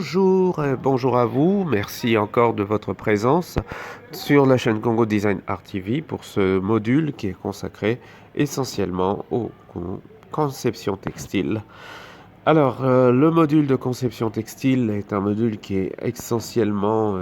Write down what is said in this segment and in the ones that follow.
Bonjour, bonjour à vous. Merci encore de votre présence sur la chaîne Congo Design Art TV pour ce module qui est consacré essentiellement aux conceptions textiles. Alors, le module de conception textile est un module qui est essentiellement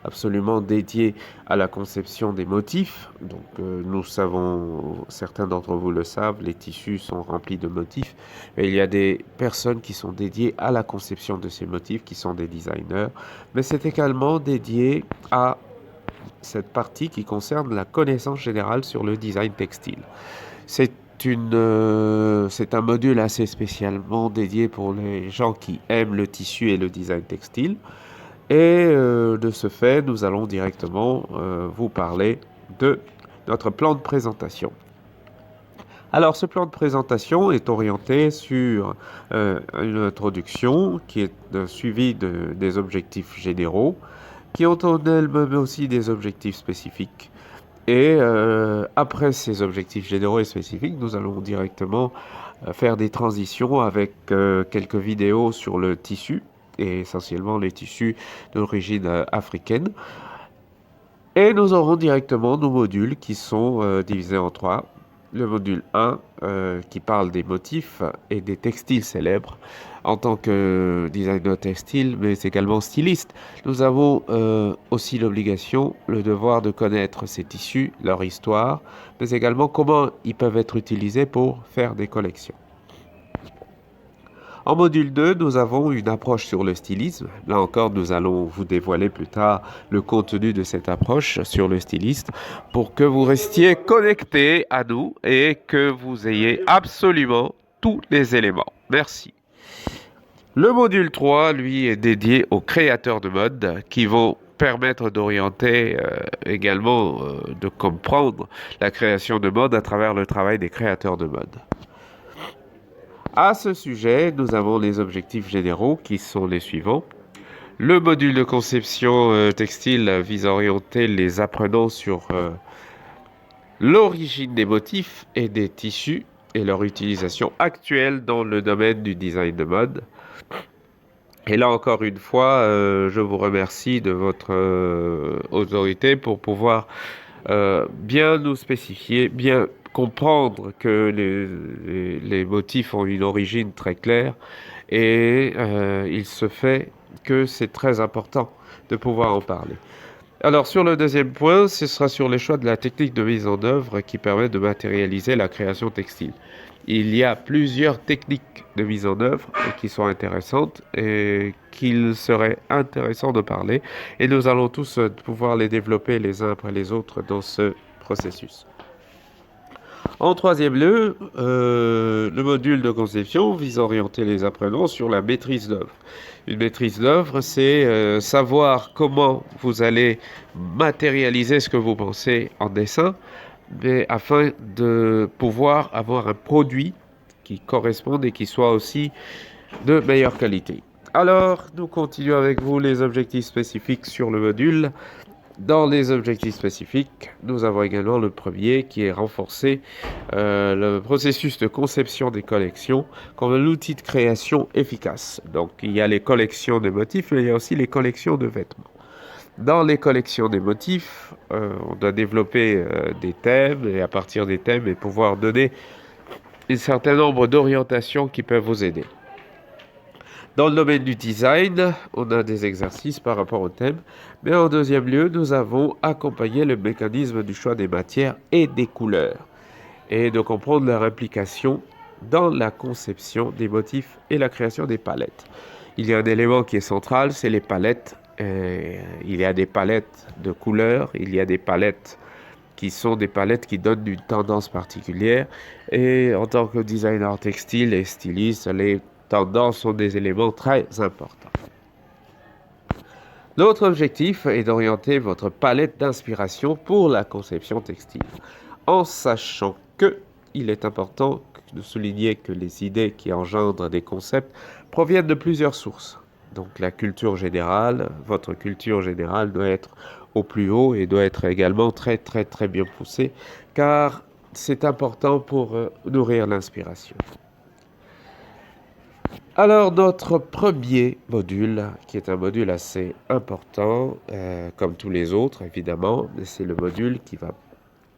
absolument dédié à la conception des motifs. Donc, nous savons, certains d'entre vous le savent, les tissus sont remplis de motifs. Et il y a des personnes qui sont dédiées à la conception de ces motifs, qui sont des designers. Mais c'est également dédié à cette partie qui concerne la connaissance générale sur le design textile. C'est c'est un module assez spécialement dédié pour les gens qui aiment le tissu et le design textile. Et de ce fait, nous allons directement vous parler de notre plan de présentation. Alors, ce plan de présentation est orienté sur une introduction qui est suivie des objectifs généraux, qui ont en elles-mêmes aussi des objectifs spécifiques. Et après ces objectifs généraux et spécifiques, nous allons directement faire des transitions avec quelques vidéos sur le tissu, et essentiellement les tissus d'origine africaine. Et nous aurons directement nos modules qui sont divisés en trois. Le module 1 qui parle des motifs et des textiles célèbres. En tant que designer textile, mais également styliste, nous avons aussi l'obligation, le devoir de connaître ces tissus, leur histoire, mais également comment ils peuvent être utilisés pour faire des collections. En module 2, nous avons une approche sur le stylisme. Là encore, nous allons vous dévoiler plus tard le contenu de cette approche sur le styliste pour que vous restiez connectés à nous et que vous ayez absolument tous les éléments. Merci. Le module 3, lui, est dédié aux créateurs de mode qui vont permettre d'orienter également, de comprendre la création de mode à travers le travail des créateurs de mode. À ce sujet, nous avons les objectifs généraux qui sont les suivants. Le module de conception textile vise à orienter les apprenants sur l'origine des motifs et des tissus et leur utilisation actuelle dans le domaine du design de mode. Et là encore une fois, je vous remercie de votre autorité pour pouvoir bien nous spécifier, bien comprendre que les motifs ont une origine très claire et il se fait que c'est très important de pouvoir en parler. Alors sur le deuxième point, ce sera sur les choix de la technique de mise en œuvre qui permet de matérialiser la création textile. Il y a plusieurs techniques de mise en œuvre qui sont intéressantes et qu'il serait intéressant de parler. Et nous allons tous pouvoir les développer les uns après les autres dans ce processus. En troisième lieu, le module de conception vise à orienter les apprenants sur la maîtrise d'œuvre. Une maîtrise d'œuvre, c'est savoir comment vous allez matérialiser ce que vous pensez en dessin, mais afin de pouvoir avoir un produit qui corresponde et qui soit aussi de meilleure qualité. Alors, nous continuons avec vous les objectifs spécifiques sur le module. Dans les objectifs spécifiques, nous avons également le premier qui est renforcer le processus de conception des collections comme un outil de création efficace. Donc, il y a les collections de motifs, mais il y a aussi les collections de vêtements. Dans les collections des motifs, on doit développer des thèmes et à partir des thèmes et pouvoir donner un certain nombre d'orientations qui peuvent vous aider. Dans le domaine du design, on a des exercices par rapport au thème, mais en deuxième lieu, nous avons accompagné le mécanisme du choix des matières et des couleurs et de comprendre leur implication dans la conception des motifs et la création des palettes. Il y a un élément qui est central, c'est les palettes. Il y a des palettes de couleurs, il y a des palettes qui sont des palettes qui donnent une tendance particulière. Et en tant que designer textile et styliste, les tendances sont des éléments très importants. L'autre objectif est d'orienter votre palette d'inspiration pour la conception textile, en sachant que il est important de souligner que les idées qui engendrent des concepts proviennent de plusieurs sources. Donc la culture générale, votre culture générale doit être au plus haut et doit être également très bien poussée, car c'est important pour nourrir l'inspiration. Alors, notre premier module, qui est un module assez important, comme tous les autres, évidemment, c'est le module qui va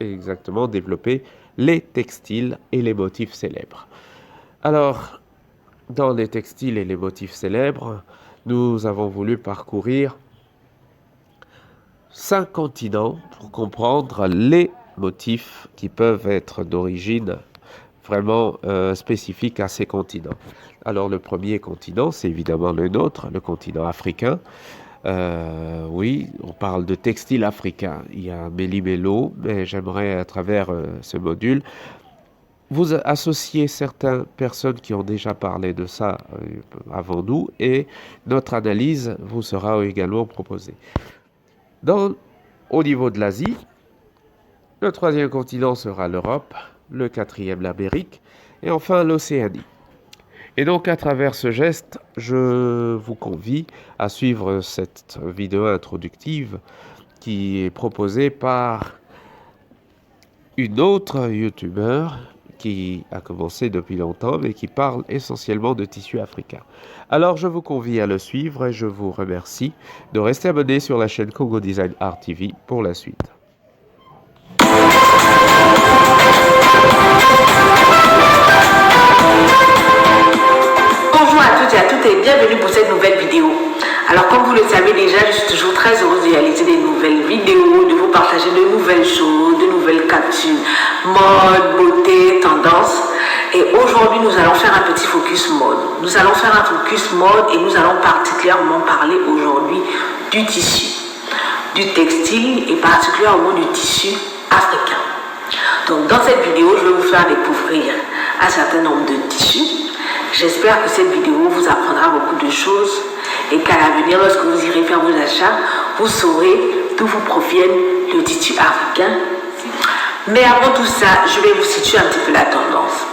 exactement développer les textiles et les motifs célèbres. Alors, dans les textiles et les motifs célèbres, nous avons voulu parcourir 5 continents pour comprendre les motifs qui peuvent être d'origine vraiment spécifique à ces continents. Alors le premier continent, c'est évidemment le nôtre, le continent africain. Oui, on parle de textile africain. Il y a Méli-Mélo, mais j'aimerais à travers ce module vous associer certaines personnes qui ont déjà parlé de ça avant nous et notre analyse vous sera également proposée. Au niveau de l'Asie, le troisième continent sera l'Europe, le quatrième l'Amérique et enfin l'Océanie. Et donc à travers ce geste, je vous convie à suivre cette vidéo introductive qui est proposée par une autre youtubeur qui a commencé depuis longtemps mais qui parle essentiellement de tissu africain. Alors je vous convie à le suivre et je vous remercie de rester abonné sur la chaîne Congo Design Art TV pour la suite. Bonjour à toutes et à toutes et bienvenue pour cette nouvelle vidéo. Alors comme vous le savez déjà, je suis toujours très heureuse de réaliser des nouvelles vidéos, de vous partager de nouvelles choses, de nouvelles capsules, mode, beauté, tendance. Et aujourd'hui, nous allons faire un petit focus mode. Nous allons faire un focus mode et nous allons particulièrement parler aujourd'hui du tissu, du textile et particulièrement du tissu africain. Donc dans cette vidéo, je vais vous faire découvrir un certain nombre de tissus. J'espère que cette vidéo vous apprendra beaucoup de choses et qu'à l'avenir, lorsque vous irez faire vos achats, vous saurez d'où vous proviennent le tissu africain. Mais avant tout ça, je vais vous situer un petit peu la tendance.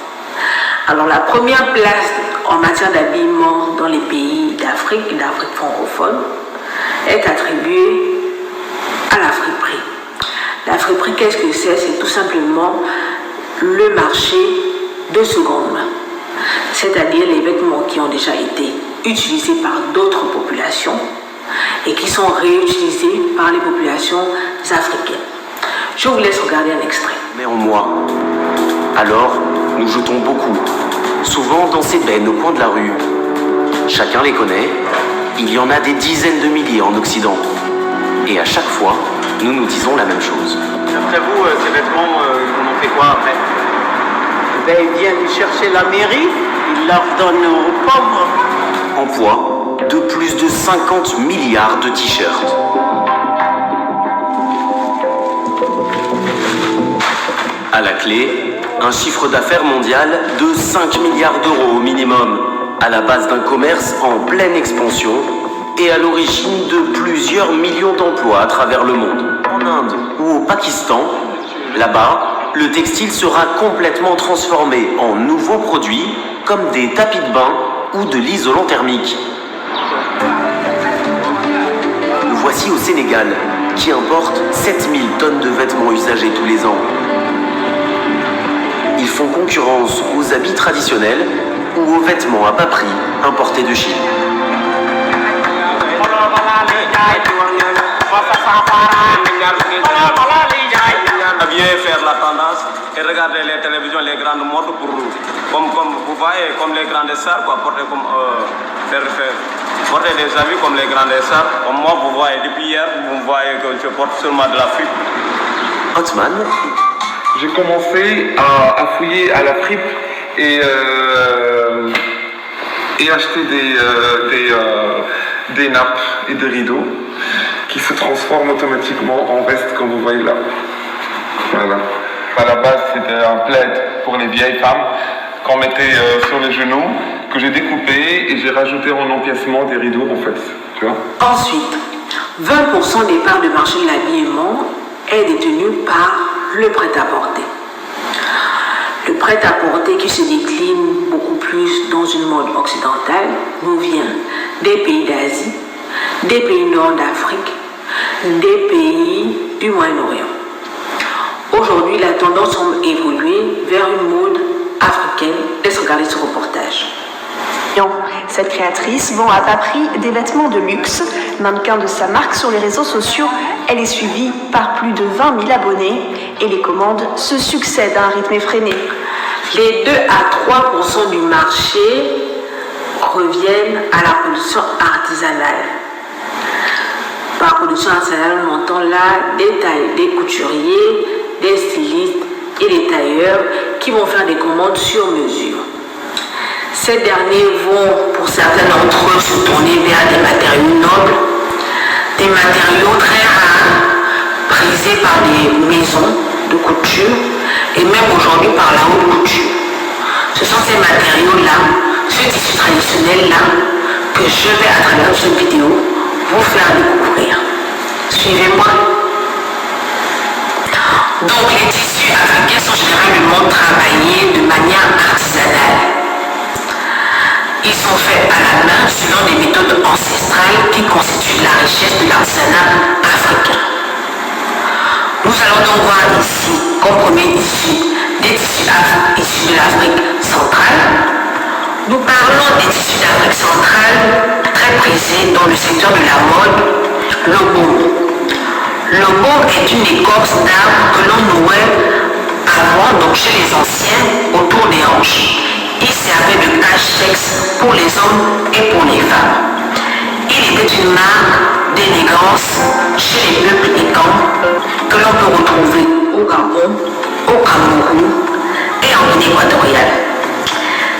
Alors la première place en matière d'habillement dans les pays d'Afrique et d'Afrique francophone est attribuée à la friperie. La friperie, qu'est-ce que c'est? C'est tout simplement le marché de seconde main. C'est-à-dire les vêtements qui ont déjà été utilisés par d'autres populations et qui sont réutilisés par les populations africaines. Je vous laisse regarder un extrait. Mais en moi, alors nous jetons beaucoup, souvent dans ces bennes au coin de la rue. Chacun les connaît, il y en a des dizaines de milliers en Occident. Et à chaque fois, nous nous disons la même chose. D'après vous, ces vêtements, on en fait quoi après? Ils viennent chercher la mairie, ils leur donnent aux pauvres. En poids de plus de 50 milliards de t-shirts. À la clé, un chiffre d'affaires mondial de 5 milliards d'euros au minimum, à la base d'un commerce en pleine expansion et à l'origine de plusieurs millions d'emplois à travers le monde. En Inde ou au Pakistan, là-bas, le textile sera complètement transformé en nouveaux produits comme des tapis de bain ou de l'isolant thermique. Nous voici au Sénégal, qui importe 7000 tonnes de vêtements usagés tous les ans. Ils font concurrence aux habits traditionnels ou aux vêtements à bas prix importés de Chine. Bien faire la tendance et regarder les télévisions, les grandes modes pour comme vous voyez, comme les grandes stars, quoi, porter des habits comme les grandes stars. Comme moi, vous voyez, depuis hier, vous voyez que je porte seulement de la fripe. Hotman. J'ai commencé à fouiller à la fripe et acheter des nappes et des rideaux qui se transforment automatiquement en veste comme vous voyez là. Voilà. À la base, c'était un plaid pour les vieilles femmes qu'on mettait sur les genoux, que j'ai découpé et j'ai rajouté en empiècement des rideaux en fait. Tu vois. Ensuite, 20% des parts de marché de l'habillement est détenu par le prêt-à-porter. Le prêt-à-porter qui se décline beaucoup plus dans une mode occidentale nous vient des pays d'Asie, des pays nord d'Afrique, des pays du Moyen-Orient. Aujourd'hui, la tendance semble évoluer vers une mode africaine. Laisse regarder ce reportage. Cette créatrice vend à bas prix des vêtements de luxe, mannequin de sa marque sur les réseaux sociaux. Elle est suivie par plus de 20 000 abonnés et les commandes se succèdent à un rythme effréné. Les 2 à 3% du marché reviennent à la production artisanale. Par production artisanale, on entend là des couturiers, des stylistes et des tailleurs qui vont faire des commandes sur mesure. Ces derniers vont, pour certains d'entre eux, se tourner vers des matériaux nobles, des matériaux très rares, prisés par des maisons de couture et même aujourd'hui par la haute couture. Ce sont ces matériaux-là, ce tissu traditionnel-là, que je vais à travers cette vidéo vous faire découvrir. Suivez-moi. Donc les tissus africains sont généralement travaillés de manière artisanale. Ils sont faits à la main selon des méthodes ancestrales qui constituent la richesse de l'artisanat africain. Nous allons donc voir ici, comme premier tissu, des tissus issus de l'Afrique centrale. Nous parlons des tissus d'Afrique centrale très prisés dans le secteur de la mode, le baume. Le baume est une écorce d'arbre que l'on nouait avant, donc chez les anciens, autour des hanches. Il servait de cache-sexe pour les hommes et pour les femmes. Il était une marque d'élégance chez les peuples écans que l'on peut retrouver au Gabon, au Cameroun et en Guinée équatoriale.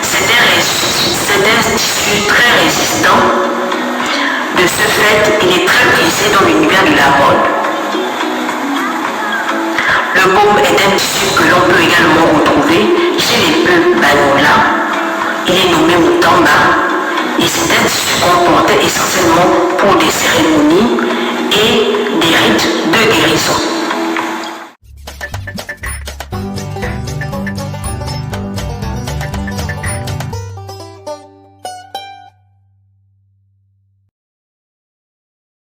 C'est un tissu très résistant. De ce fait, il est très prisé dans l'univers de la mode. Le baume est un tissu que l'on peut également retrouver chez les peuples Banola. Il est nommé Mutamba et c'est un tissu qu'on portait essentiellement pour des cérémonies et des rites de guérison.